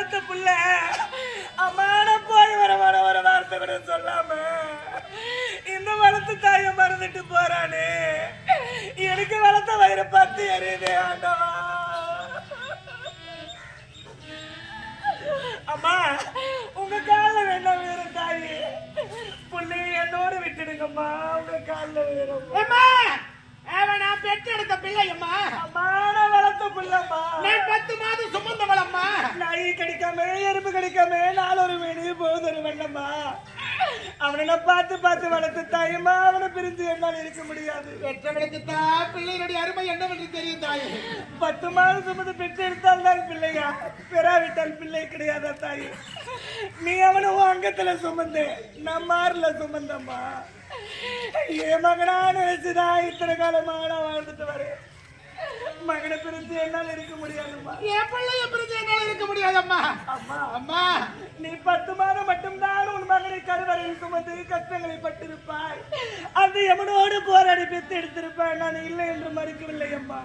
வளர்த்த புள்ள அம்மான போய் வர ஒரு வார்த்தை கூட சொல்லாம இந்த வளர்த்த தாயை மறந்துட்டு போறானே. எனக்கு வளர்த்த வயிறு பத்து எறியுதே ஆண்டவா. அம்மா உங்க காலில் வேண்டாம் வேற தாயி, புள்ளைய என்னோடு விட்டுடுங்கம்மா. உங்க காலில் வேறும் நான் பெற்றெடுத்த பிள்ளையம்மா. அம்மா நான் வளர்த்த பிள்ளைம்மா. நான் 10 மாதம் சுமந்தவளம்மா. நாய் கடிக்காம எறும்பு கடிக்காம நாலொரு மேனி போதொரு வெள்ளம்மா. அவனை நான் பார்த்து பார்த்து வளர்த்த தாயம்மா. அவனை பிரிஞ்சு என்னால் இருக்க முடியாது. பெற்றவளுக்கு தான் பிள்ளைகளுடைய அருமை என்னவென்று தெரியும் தாயே. 10 மாதம் சுமந்து பெற்று எடுத்தால் தான் பிள்ளையா, பெறாவிட்டால் பிள்ளை கிடையாதா தாய்? நீ அவனை அங்கத்துல சுமந்து நான் மாறல சுமந்தம்மா. என் மகனா நினைச்சுதான் இத்தனை காலமா நான் வாழ்ந்துட்டு வரேன். மகனை பிரிஞ்சு என்னால் இருக்க முடியாதும்மா. என் பிள்ளைய பிரிஞ்சு என்னால் இருக்க முடியாதம்மா. அம்மா அம்மா நீ 10 மாதம் மட்டும்தான் உன் மகனை கருவறையில் சுமந்து கஷ்டங்களை பட்டிருப்பாய். அந்த எவனோடு போராடி பெற்று எடுத்திருப்பாய். நான் இல்லை என்று மறுக்கவில்லை அம்மா.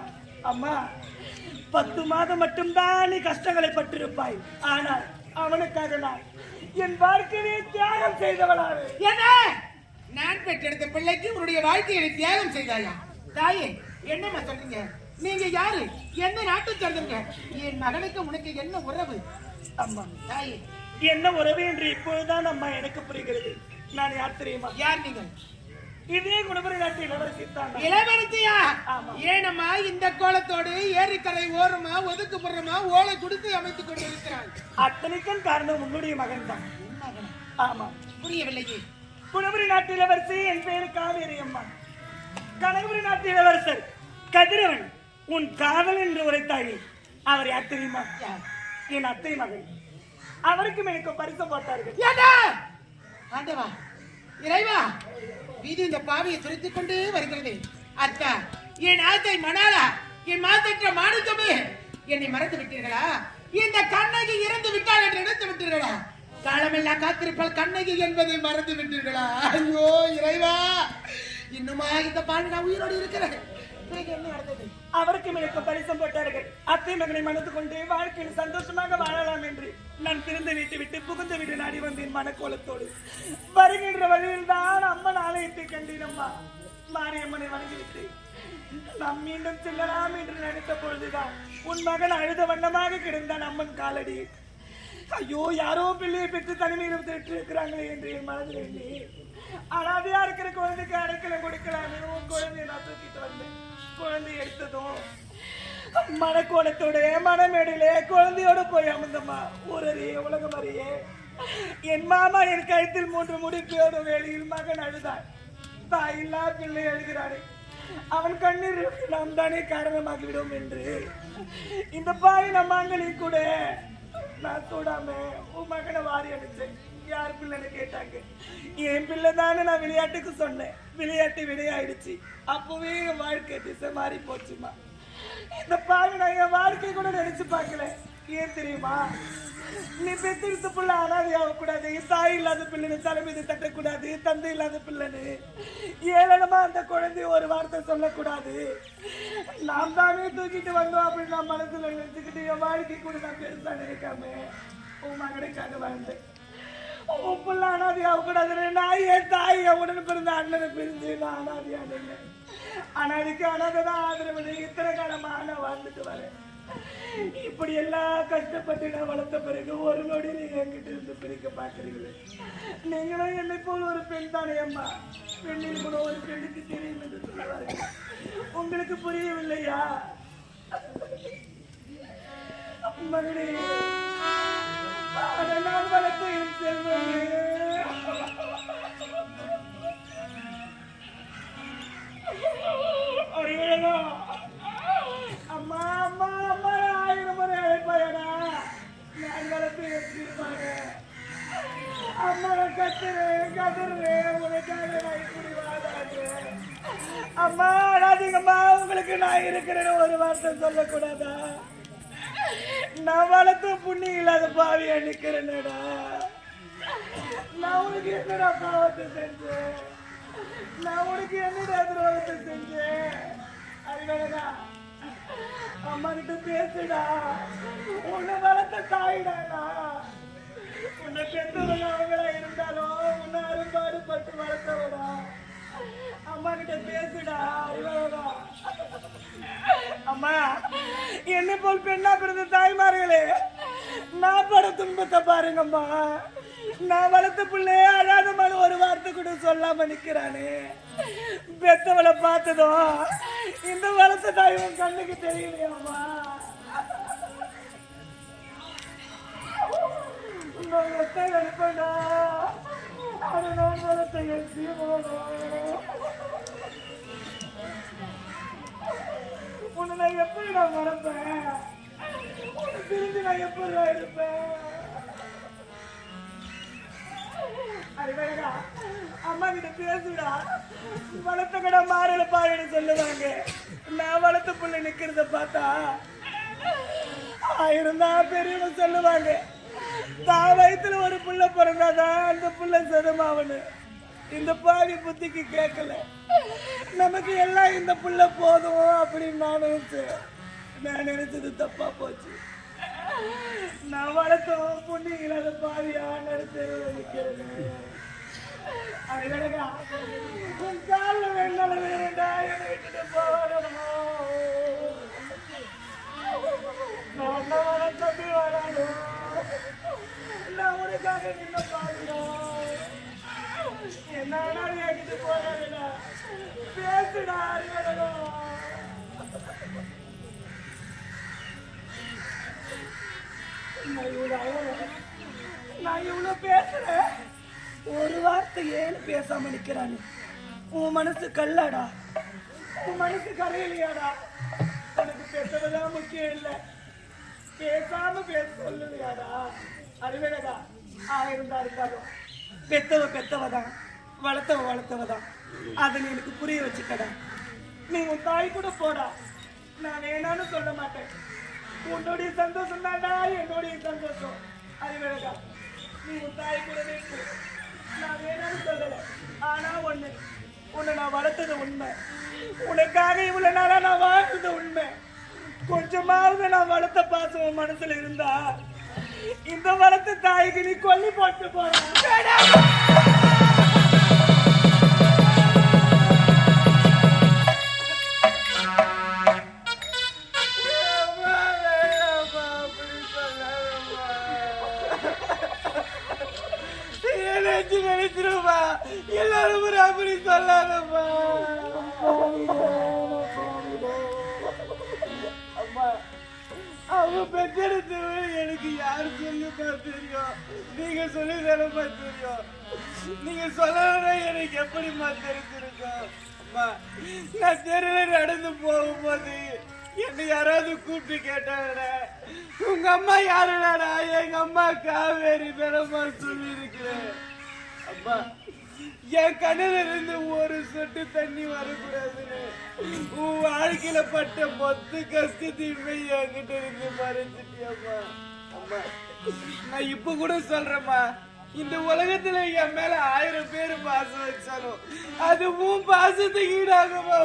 அம்மா 10 மாதம் மட்டும்தான் நீ கஷ்டங்களை பட்டிருப்பாய். ஆனால் அவனுக்காக நான் என் வாழ்க்கையை தியாகம் செய்தவளாரு. என்ன நான் பெற்றெடுத்த பிள்ளைக்கு உன்னுடைய வாழ்க்கையை தியாகம் செய்தாயா? தாயே என்னம்மா சொல்றீங்க? நீங்க யாரு? என்ன நாட்டை சேர்ந்தவங்க? என் மகனுக்கு உனக்கு என்ன உறவு? அம்மா தாயே என்ன உறவு என்று இப்பொழுதுதான் அம்மா எனக்கு புரிகிறது. நான் யார் தெரியுமா? யார் நீங்கள்? இதே குணபுரி நாட்டு இளவரசி தான். இளவரசியா? ஏனம்மா இந்த கோலத்தோடு ஏரிக்கரை ஓரமா ஒதுக்குப்புறமா ஓலை குடித்து அமைத்துக் கொண்டு இருக்கிறாள்? அத்தனைக்கும் காரணம் உன்னுடைய மகன் தான். ஆமா புரியவில்லையே. குணபுரி நாட்டு இளவரசி என் பேரு காவேரி அம்மா. கனகபுரி நாட்டு இளவரசர் கதிரவன் உன் காதல் என்று உரைத்தாயே. அவர் யார் தெரியுமா? என் அத்தை மகன். அவருக்கும் எனக்கு பரிசு போட்டார்கள். ஆண்டவா இறைவா, வீதி இந்த பாவியை துரைத்துக் கொண்டே வருகிறது. அத்தா என் ஆசை மணாலா, என் மாசற்ற மாணிக்கமே, என்னை மறந்து விட்டீர்களா? இந்த கண்ணகி இறந்து விட்டாள் என்று நினைத்து விட்டீர்களா? காலமெல்லாம் காத்திருப்பால் கண்ணகி என்பதை மறந்து விட்டீர்களா? ஐயோ இறைவா, இன்னுமா இந்த பாண்டு நான் உயிரோடு இருக்கிறேன். என்ன நடந்தது? அவருக்கும் எனக்கு பரிசம் போட்டார்கள். அத்தை மகனை மணந்து கொண்டு வாழ்க்கையில் சந்தோஷமாக வாழலாம் என்று நான் பிறந்த வீட்டை விட்டு புகுந்த வீடு நாடி வந்தேன் மனக்கோலத்தோடு. வருகின்ற வழியில் தான் அம்மன் ஆலயத்தை கண்டேனம்மா. மாரியம்மனை வணங்கிவிட்டு நாம் மீண்டும் செல்லலாம் என்று நினைத்த பொழுதுதான் உன் மகன் அழுத வண்ணமாக கிடந்தான் அம்மன் காலடி. ஐயோ யாரோ பிள்ளையை பெற்று தனிமையில் பெற்று இருக்கிறாங்களே என்று என் மனதில் எண்ணி அனாதையா இருக்கிற குழந்தைக்கு அடைக்கலம் கொடுக்கலாமே உன் குழந்தைய நான் தூக்கிட்டு வந்தேன். குழந்தை எடுத்ததும் மனக்கோலத்தோட மனமேடையிலே குழந்தையோட போய் அமர்ந்தம்மா. ஊரறியே உலகம் அறியே என் மாமா என் கழுத்தில் 3 முடிப்போட வேளையில் மகன் அழுதான். தாயில்லா பிள்ளை அழுகிறானே, அவன் கண்ணீர் நாம் தானே காரணமாகிவிடும் என்று இந்த பாய் நம்மாங்களையும் கூட நான் சூடாம உன் மகனை வாரி அடிச்சேன். யார் பிள்ளைன்னு கேட்டாங்க. என் பிள்ளை தானே நான் விளையாட்டுக்கு சொன்னேன். விளையாட்டு விடையாயிடுச்சு. அப்பவே என் வாழ்க்கை திசை மாறி போச்சுமா. இந்த பாவி நான் என் வாழ்க்கை கூட நினைச்சு பார்க்கல. ஏன் தெரியுமா? நீ பெத்திருத்த பிள்ளை அனாதையாக கூடாது, தாய் இல்லாத பிள்ளைன்னு தலைமீது தட்டக்கூடாது, தந்தை இல்லாத பிள்ளைன்னு ஏளனமா அந்த குழந்தைய ஒரு வார்த்தை சொல்லக்கூடாது. நாம் தானே தூக்கிட்டு வந்தோம் அப்படின்னு நான் மனசுல நினைச்சுக்கிட்டு என் வாழ்க்கை கூட நான் பெருசா நினைக்காம உன் மகனுக்காக வாழ்ந்தேன். உன் பிள்ளை அனாதையாக கூடாது. நான் என் தாய் உடனே பிறந்த அண்ணனை பிரிஞ்சு நான் அனாதையான அனாதைக்கு அனாதைதான் ஆதரவு. இத்தனை காலமா நான் வாழ்ந்துட்டு வரேன். இப்படி எல்லாம் கஷ்டப்பட்டு நான் வளர்த்த பிறகு ஒரு நொடி நீங்க என்கிட்ட இருந்து பிரிக்க பாக்குறீங்களே. நீங்களும் என்னை போல ஒரு பெண் தானே அம்மா. பெண்ணில் கூட ஒரு பெண்ணுக்கு தெரியும் என்று சொல்லுவார்கள். உங்களுக்கு புரியவில்லையா? மகனே நான் வளர்த்த என் செல்வமே, அம்மா அம்மா அம்மா 1000 முறை அழைப்பாயடா. நான் வளர்த்து எடுத்துருப்பாங்க. அம்மா கத்துறேன் கதறேன் உனக்காக நான் இப்படி வாழாடுறேன். அம்மா அழாதீங்கம்மா, உங்களுக்கு நான் இருக்கிறேன்னு ஒரு வார்த்தை சொல்லக்கூடாதா? நான் வளர்த்த புண்ணியம் இல்லாத பாவியா நிக்கிறேன்டா. நான் உனக்கு என்னடா பாவத்தை செஞ்சேன்? நான் உனக்கு என்னடா துரோகத்தை செஞ்சேன்? அறிவழகா அம்மா கிட்ட பேசுடா. உன்னை வளர்த்த தாய் தாயிடானா உன்னை பெற்றவங்க அவங்களா இருந்தாலும் உன்னை அரும்பாடு பட்டு வளர்த்தவடா. அம்மா கிட்ட பேசுடா அறிவாடா. அம்மா என்ன போல் பெண்ணா பிறந்த தாய்மார்களே, நான் பட துன்பத்தை பாருங்கம்மா. நான் வளர்த்த பிள்ளைய அழாதமான ஒரு வார்த்தை கூட சொல்லாம நிக்கிறானே. பெத்தவளை பார்த்ததும் இந்த வளர்த்த தாயும் கண்ணுக்கு தெரியலையாம்மா. அனுப்படா அது நான் வளர்த்த உன்னை நான் எப்படி நான் மறப்பேன்? உன்னை பிரிஞ்சு நான் எப்படி இருப்பேன்? அறிவழகா அம்மா கிட்ட பேசுடா. வளர்த்த கடை மாறல பாருன்னு சொல்லுவாங்க. நான் வளர்த்த புள்ள நிக்கிறத பார்த்தா ஆயிரம் தான் பெரியவங்க சொல்லுவாங்க. தான் வயிற்றுல ஒரு புள்ள பிறந்தாதான் அந்த புள்ள சதமாவனு. இந்த பாவி புத்திக்கு கேட்கல. நமக்கு எல்லாம் இந்த புள்ள போதும் அப்படின்னு நான் நினைச்சது தப்பா போச்சு. நான் வளர்த்தோம் புண்ணியங்கள பாவியா நினைச்சு அழகா உன் கால வேண்டாம் வேண்டா என்னை விட்டுட்டு போகணும். நான் வளர்த்தது வரணும். நான் உனக்காக நின்ன பாக்குறோம். என்ன கேட்டு போறா பேசுடா அறிவடணும். நான் இவ்வளவு பேசுறேன், ஒரு வார்த்தை ஏன்னு பேசாம நிக்கிறானு. உன் மனசு கல்லாடா, உன் மனசு கரையிலையாடா. உனக்கு பேசுறதுதான் முக்கியம் இல்லை, பேசாம பேச சொல்லுவியாடா. அறிவழகா ஆயிருந்தா இருந்தாலும் பெத்தவதான், வளர்த்தவதான். அதை நீ எனக்கு புரிய வச்சுக்கடா. நீ உன் தாய் கூட போடா, நான் வேணான்னு சொல்ல மாட்டேன். உன்னுடைய சந்தோஷம் தான்டா என்னுடைய சந்தோஷம். அறிவழகா நீ உன் தாய் கூட வைப்பு, நான் வேணான்னு சொல்லல. ஆனா உன்னை நான் வளர்த்தது உண்மை. உனக்காக இவ்வளவு நாளா நான் வாழ்ந்தது உண்மை. கொஞ்சமாவது நான் வளர்த்த பாசம் உன் மனசுல இருந்தா இந்த வளர்த்த தாய்க்கு நீ கொல்லி போட்டு போற. நினைச்சிருவா எல்லாரும் ஒரு அப்படி சொல்லாதம்மா. அம்மா அவங்க பெற்றெடுத்து எனக்கு யாரு சொல்லுமா தெரியும்? நீங்க சொல்லி தானம்மா தெரியும். நீங்க சொல்லணும்னா எனக்கு எப்படிம்மா தெரிஞ்சிருக்கும்? அம்மா நான் தெருல நடந்து போகும்போது என்ன யாராவது கூப்பிட்டு கேட்டாங்கடா உங்க அம்மா யாருடாடா? எங்க அம்மா காவேரி பெறமா சொல்லி இருக்கிறேன். அம்மா என் கண்ணில இருந்து ஒரு சொட்டு தண்ணி வரக்கூடாதுன்னு உன் வாழ்க்கையில பட்ட மொத்த கஷ்டத்தையுமே என்கிட்ட இருந்து மறைஞ்சிட்டியம்மா. அம்மா நான் இப்ப கூட சொல்றேம்மா, இந்த உலகத்துல என் மேல 1000 பேரு பாசம் வச்சாலும் அது உன் பாசத்துக்கு ஈடாகுமா?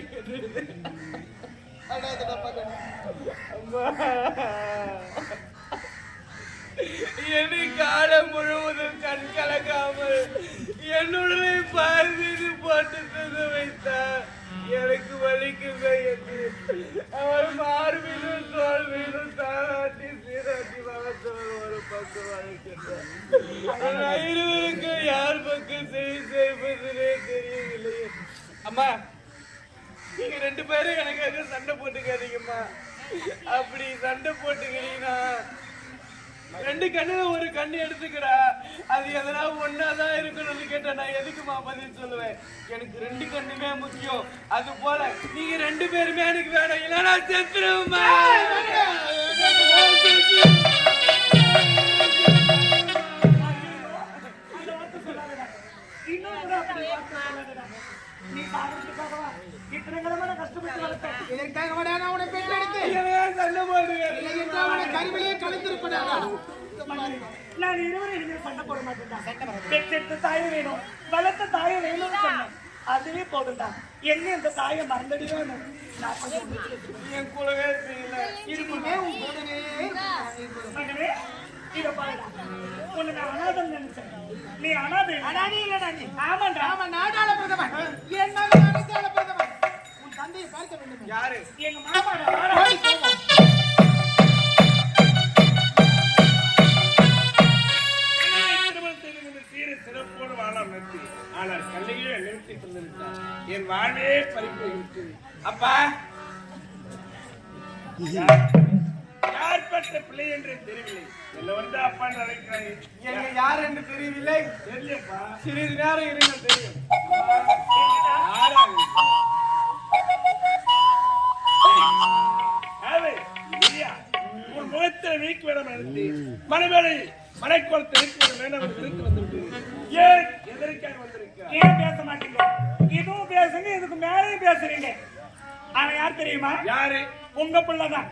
வலிக்குது. அழாதடா மகனே. அம்மா, என்னை காலம் முழுவதும் கண் கலக்காமல் என்னுடனே பார்த்து போட்டு தந்து வைத்தார். எனக்கு வலிக்குங்க என்று அவர் மார்பிலும் தோல் மீதும் தாராட்டி சீராட்டி வளர்த்தவர் ஒரு பக்கம் வளர்க்கின்றார். இருவருக்கு யார் பக்கம் செய்வதிலே தெரியவில்லை. அம்மா, நீங்க 2 பேரும் எனக்காக சண்டை போட்டுக்காதீங்கம்மா. அப்படி சண்டை போட்டுக்கிறீங்கன்னா 2 கண்ணுல ஒரு கண்ணு எடுத்துக்கடா. அது எதனா ஒன்னாதான் இருக்கணும்னு கேட்டா நான் எதுக்குமா பதில் சொல்லுவேன்? எனக்கு 2 கண்ணுமே முக்கியம். அது போல நீங்க 2 பேருமே எனக்கு வேணும், இல்லைன்னா செத்துருமா. நீ பாடுறதுக்காகவா இத்தனை கிழமை கஷ்டப்பட்டு வளர்த்தேன். இதற்காக நான் உன்னை பெற்றெடுத்து சண்டை போடுவேன். கருவிலே கலந்திருப்பதா? நான் இருவரும் இனிமே சண்டை போட மாட்டேன். பெற்றெடுத்த தாயை வேணும், வளர்த்த தாயை வேணும்னு சொன்னேன். அதுவே போதும்டா. என்ன இந்த தாயை மறந்துடுவேன். என் கூடவே இருக்கீங்களா? இதுக்குமே உன் கூடவே மகனே, இதை பாருடா. உன்னை நான் அனாதம் நினைச்சேன். நீ அனாதை. அனாதை இல்லடா நீ. ஆமாண்டா. ஆமா, நாடாள பிரதமன். என் மகன் அரசாள பிரதமன். உன் தந்தையை பார்க்க வேண்டும். யாரு? எங்க மாமாடா. போய் போவோம். சிறப்போடு வாழாம் நிறுத்தி, ஆனால் கல்லையே நிறுத்தி கொண்டிருந்தார். என் வாழ்வே பறிப்போய்விட்டது. அப்பா, யார் பெற்ற பிள்ளை என்று தெரியவில்லை. என்ன வந்து அப்பா என்று அழைக்கிறாய். எங்க யார் என்று தெரியவில்லை. தெரியப்பா, சிறிது நேரம் இருங்க தெரியும். உன் முகத்தை வீக்கு வேடம் நடத்தி மனவேளை மனைக்குளத்தை இருக்கு வேண்டாம் விருத்து வந்துவிட்டு ஏன் எதற்காக வந்திருக்க? ஏன் பேச மாட்டீங்க? இதுவும் பேசுங்க, இதுக்கு மேலேயும் பேசுறீங்க. அவன் யார் தெரியுமா? யாரு? உங்க பிள்ளைதான்.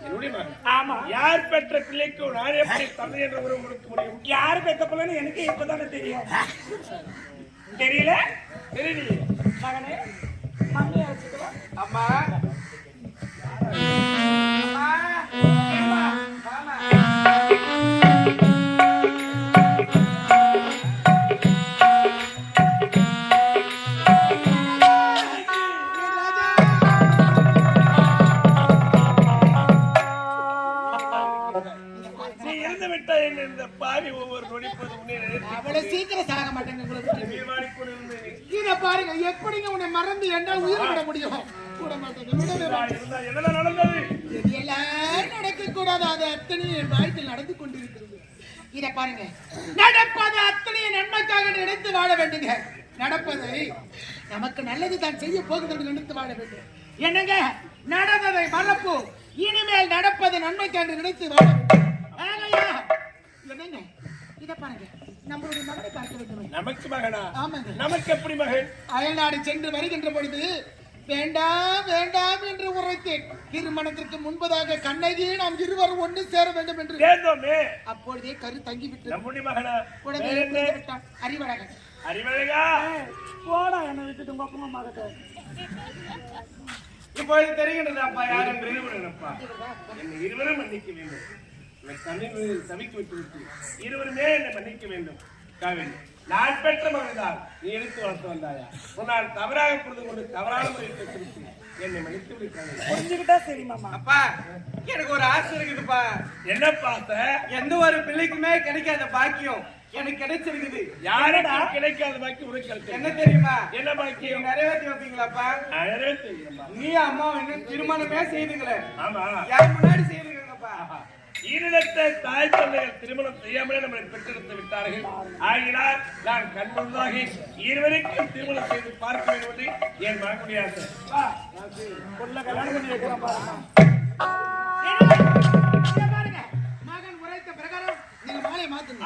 என்னுடைய மகன். ஆமா. யார் பெற்ற பிள்ளைக்கு நான் எப்படி தந்தை என்ற உறவு கொடுக்க முடியும்? யார் பெற்ற பிள்ளைன்னு எனக்கு இப்பதானே தெரியும். தெரியல? தெரியலையே. மகனே, மகனே வச்சுக்கலாம். அம்மா, பாருங்க எப்படிங்க உன்னை மறந்து என்றால் உயிர் விட முடியும். கூட எல்லாம் நடக்க கூடாது. அது அத்தனை என் வாழ்க்கையில் நடந்து கொண்டிருக்கிறது. இதை பாருங்க, நடப்பது அத்தனையை நன்மைக்காக நினைத்து வாழ வேண்டுங்க. நடப்பதை நமக்கு நல்லது தான் செய்ய போகுது நினைத்து வாழ வேண்டும். என்னங்க, நடந்ததை மறப்பு, இனிமேல் நடப்பது நன்மைக்காக நினைத்து வாழ வேண்டும். என்னங்க, இதை பாருங்க, நம்மளுடைய மகனை பார்க்க வேண்டும். நமக்கு மகனா? ஆமாங்க. நமக்கு எப்படி மகன்? அயல்நாடு சென்று வருகின்ற பொழுது வேண்டாம் வேண்டாம் என்று உரைத்தேன். திருமணத்திற்கு முன்பதாக கண்ணகி நாம் இருவரும் ஒன்று சேர வேண்டும் என்று கேட்டோமே. அப்பொழுதே கரு தங்கிவிட்டு நம்முடைய மகனா உடனே விட்டான். அறிவழகன். அறிவழகா, போடா, என்ன விட்டுட்டு உங்க அப்பா மகத்தை. இப்பொழுது தெரிகின்றதாப்பா யார் என்று இருவருப்பா என்னை இருவரும் மன்னிக்க வேண்டும். சமைக்கு விட்டு விட்டு இருவருமே என்னை மன்னிக்க வேண்டும். காவேரி, நான் பெற்ற மகன்தான் நீ எடுத்து வளர்த்து வந்தாயா? உன்னால் தவறாக புரிந்து கொண்டு தவறான முறையில் பேசி என்னை மன்னித்து விட்டாங்க. புரிஞ்சுக்கிட்டா சரி மாமா. அப்பா, எனக்கு ஒரு ஆசை இருக்குதுப்பா. என்ன பாத்த? எந்த ஒரு பிள்ளைக்குமே கிடைக்காத பாக்கியம் எனக்கு கிடைச்சிருக்குது. யாரடா கிடைக்காத பாக்கியம் உனக்கு என்ன தெரியுமா? என்ன பாக்கியம்? நிறைவேற்றி வைப்பீங்களாப்பா? நிறைவேற்றி. நீ அம்மா என்ன திருமணமே செய்துங்களே? ஆமா. யார் முன்னாடி செய்துங்கப்பா? ஈரிடத்தை தாய் தந்தைகள் திருமணம் செய்யாமலே நம்மளை பெற்றெடுத்து விட்டார்கள். ஆகினால் நான் கண்முன்னதாக இருவருக்கும் திருமணம் செய்து பார்க்க வேண்டும் என்று என் மகனுடைய ஆசை. மகன் உரைத்த பிரகாரம் நீங்க மாலை மாத்துங்க.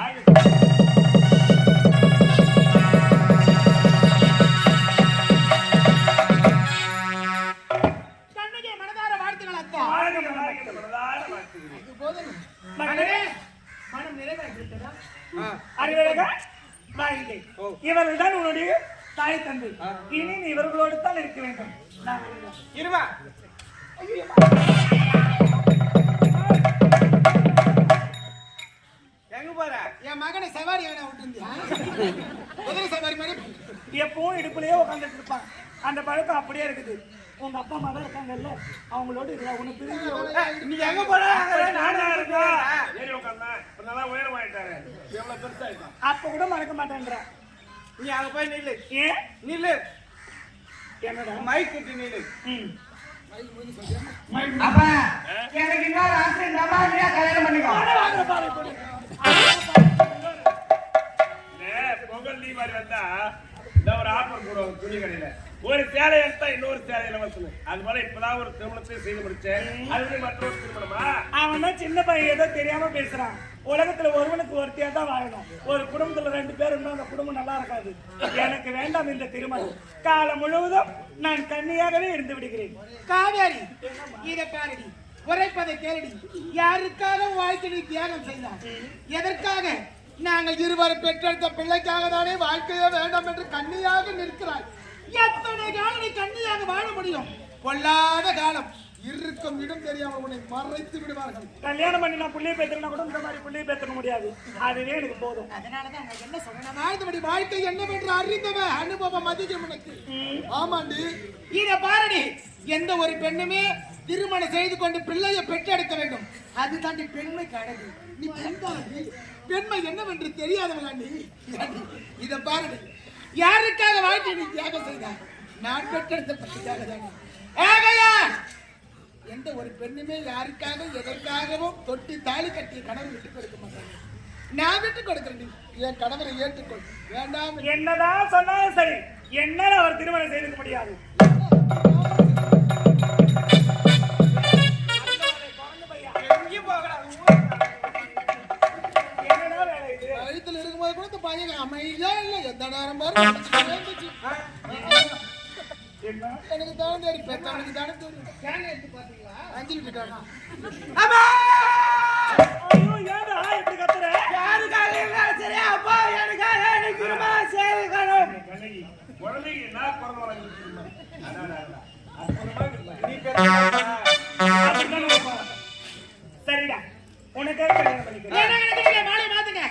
இவர்கள் தான் உன்னுடைய தாய் தந்தை. இனி இவர்களோடு தான் இருக்க வேண்டும். நான் வரேன். இருமா. எங்க போற? என் மகனை சவாரி வேணா விட்டுருந்தியா? குதிரை சவாரி மாதிரி எப்பவும் இடுப்புலயே உட்காந்துட்டு இருப்பான். அந்த பழக்கம் அப்படியே இருக்குது. உங்க அப்பா அம்மா தான் இருக்காங்கல்ல, அவங்களோட இருக்கா உனக்கு பிரிஞ்சு. நீ எங்க போற? நானா இருக்கேன். ஏறி உட்கார்ந்தேன். இப்ப நல்லா உயரமாயிட்டாரு. எவ்வளவு பெருசாயிட்டான். அப்ப கூட மறக்க மாட்டேன்ற. நீ அங்க போய் நில்லு. ஏன் நில்லு. என்னடா மைக் கிட்ட நில்லு. அப்பா எனக்கு என்ன ஆசை நம்ம கல்யாணம் பண்ணிக்கோ. பொங்கல் தீபாவளி வந்தா இந்த ஒரு ஆஃபர் போடுவாங்க துணி கடையில. ஒரு சேலை எடுத்தா இன்னொரு சேலை இலவசம். அது போல இப்பதான் ஒரு திருமணத்தை செய்து முடிச்சேன். அது மற்றொரு திருமணமா? அவன் தான் சின்ன பையன் ஏதோ தெரியாம பேசுறான். உலகத்துல ஒருவனுக்கு ஒருத்தியா தான் வாழணும். ஒரு குடும்பத்துல 2 பேர் இருந்தா அந்த குடும்பம் நல்லா இருக்காது. எனக்கு வேண்டாம் இந்த திருமணம். காலம் முழுவதும் நான் கன்னியாகவே இருந்து விடுகிறேன். காவேரி இதை பாருடி, உரைப்பதை கேளுடி. யாருக்காக வாழ்க்கையை தியாகம் செய்தார்? எதற்காக? நாங்கள் இருவரும் பெற்றெடுத்த பிள்ளைக்காக தானே வாழ்க்கையே வேண்டாம் என்று கண்ணியாக நிற்கிறாய். எத்தனை காலம் நீ கண்ணியாக வாழ முடியும்? பொல்லாத காலம் இருக்கும் இடம் தெரியாமல் உன்னை மறைத்து விடுவார்கள். கல்யாணம் பண்ணி நான் புள்ளியை பேத்துறேன்னா கூட இந்த மாதிரி புள்ளியை பேத்துக்க முடியாது. அதுவே எனக்கு போதும். அதனாலதான் நான் என்ன சொல்றேன், வாழ்ந்தபடி வாழ்க்கை என்னவென்று அறிந்தவன் அனுபவம் அதிகம் எனக்கு. ஆமாண்டி, இத பாருடி. எந்த ஒரு பெண்ணுமே திருமணம் செய்து கொண்டு பிள்ளையை பெற்றெடுக்க வேண்டும். அதுதாண்டி பெண்மை கடவுள். நீ பெண்தாண்டி, பெண்மை என்னவென்று தெரியாதவளாண்டி. இத பாருடி, யாருக்காக வாழ்க்கை நீ தியாகம் செய்தார்? நான் பெற்றெடுத்த பிள்ளைக்காக தானே. ஆகையால் எந்த ஒரு பெண்ணுமே யாருக்காக எதற்காகவும் தொட்டி தாலி கட்டிய கணவர் விட்டுக் கொடுக்க மாட்டாங்க. நான் விட்டுக் கொடுக்கிறேன். என் கணவரை ஏற்றுக்கொள். வேண்டாம் என்னதான் சொன்னாலும் சரி, என்னால அவர் திருமணம் செய்திருக்க முடியாது. என்னடா வேலை இது? வயிற்றுல இருக்கும்போது கூட இந்த பையன் அமைதியா இல்லை. எந்த நேரம் பாரு என்ன? எனக்கு தானே தெரியும், பெத்தவனுக்கு தானே தெரியும். கேன் எடுத்து பாத்தீங்களா? அஞ்சலி இருக்காங்க. ஐயோ, ஏன்டா இப்படி கத்துற? யாருக்காக இருந்தாலும் சரி, அப்பா எனக்காக எனக்கு திருமணம் செய்து கொள்ளும். கண்ணகி, குழந்தைக்கு என்ன பிறந்த வளர்ந்து அற்புதமா இருக்கு. நீ பெற்ற அப்படிதான் நினைப்பான். சரிடா, உனக்காக கல்யாணம் பண்ணிக்கிறேன். மாலை மாத்துங்க.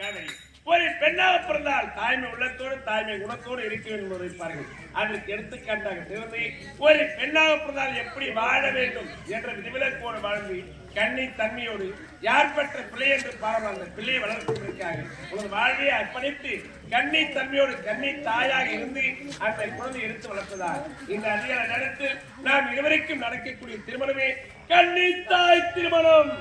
காதலி, ஒரு பெண்ணாக பிறந்தால் தாய்மை உள்ளத்தோடு தாய்மை குணத்தோடு இருக்க வேண்டும் என்று இருப்பார்கள். அதற்கு எடுத்துக்காட்டாக சிறந்து ஒரு பெண்ணாக பிறந்தால் எப்படி வாழ வேண்டும் என்ற விதிவிலக்கோடு வாழ்ந்து கண்ணி தன்மையோடு யார் பெற்ற பிள்ளை என்று பாருங்கள். அந்த பிள்ளையை வளர்ப்பதற்காக உங்கள் வாழ்வையை அர்ப்பணித்து கண்ணி தன்மையோடு கண்ணி தாயாக இருந்து அந்த குழந்தை எடுத்து வளர்த்ததால் இந்த அதிகார நேரத்தில் நாம் இருவருக்கும் நடக்கக்கூடிய திருமணமே கண்ணி தாய் திருமணம்.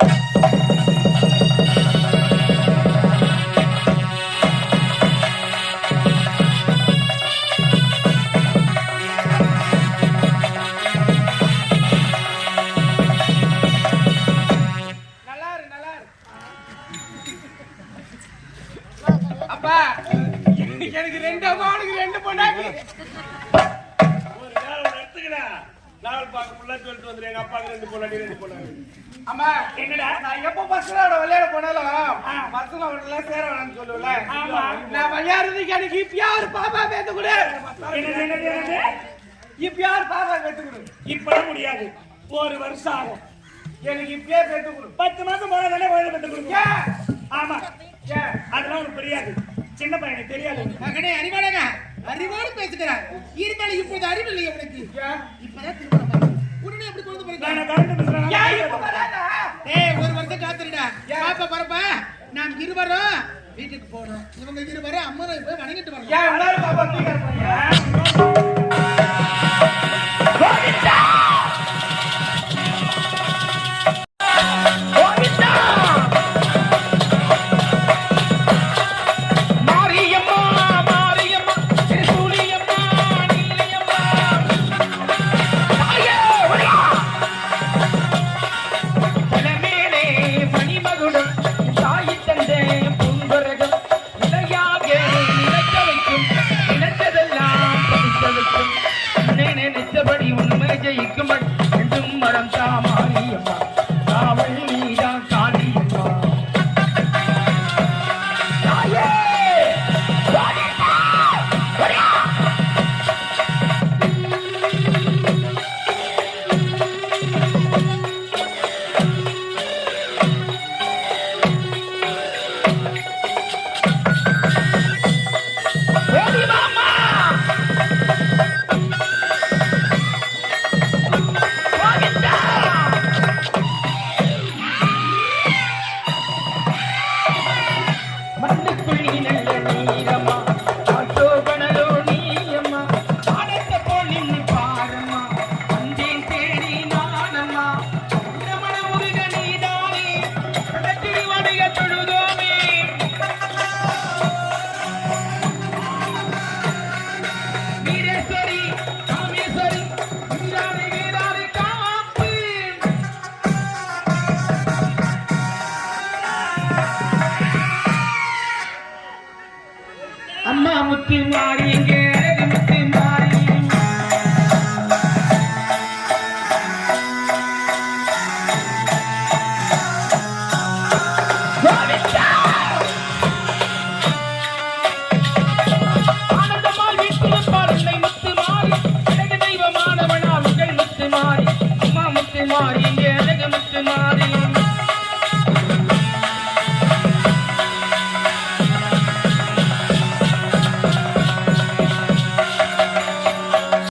அப்பா எனக்கு 2 அம்மாவுக்கு 2 பொண்டாட்டி. ஒரு நேரம் எடுத்துக்கடா. நாவல் பார்க்க ஃபுல்லா சொல்லிட்டு வந்துரு. எங்க அப்பாவுக்கு 2 பொண்டாட்டி. அம்மா என்னடா? நான் எப்ப பசங்களோட விளையாட போனாலும் பசங்களோட சேர வேணும்னு சொல்லுவல. ஆமா. நான் விளையாடுறதுக்கு எனக்கு இப்பயா ஒரு பாப்பா பேத்து கொடு. என்னது? இப்பயா ஒரு பாப்பா பேத்து கொடு. இப்பதான் முடியாது. 1 வருஷம் ஆகும். எனக்கு இப்பயே பேத்து கொடு. 10 மாசம் போனா தானே குழந்தை பெற்று கொடுங்க. ஏன்? ஆமா, ஏன்? அதெல்லாம் உனக்கு தெரியாது. சின்ன பையனுக்கு தெரியாது. மகனே அறிவாளங்க, அறிவோடு பேசுகிறார். இருந்தாலும் இப்போது அறிவில்லை உனக்கு. ஏன்? இப்பதான் திருமணம் பண்ணு. உடனே எப்படி குழந்தை பிறகு? நான் கரண்ட் பேசுறேன். ஏன் இப்ப வராதா? ஏய், 1 வருஷம் காத்துருடா. பாப்பா பரப்பா, நாம் இருவரும் வீட்டுக்கு போகணும். இவங்க இருவரும் அம்மனை போய் வணங்கிட்டு வரணும். ஏன் எல்லாரும் பாப்பா தூக்கிட்டு போறீங்க? நினைத்தபடி உண்மை ஜெயிக்கும் என்றும் மரம் தாமாரியம்மா காவல் நீதான் காளியம்மா. வாரி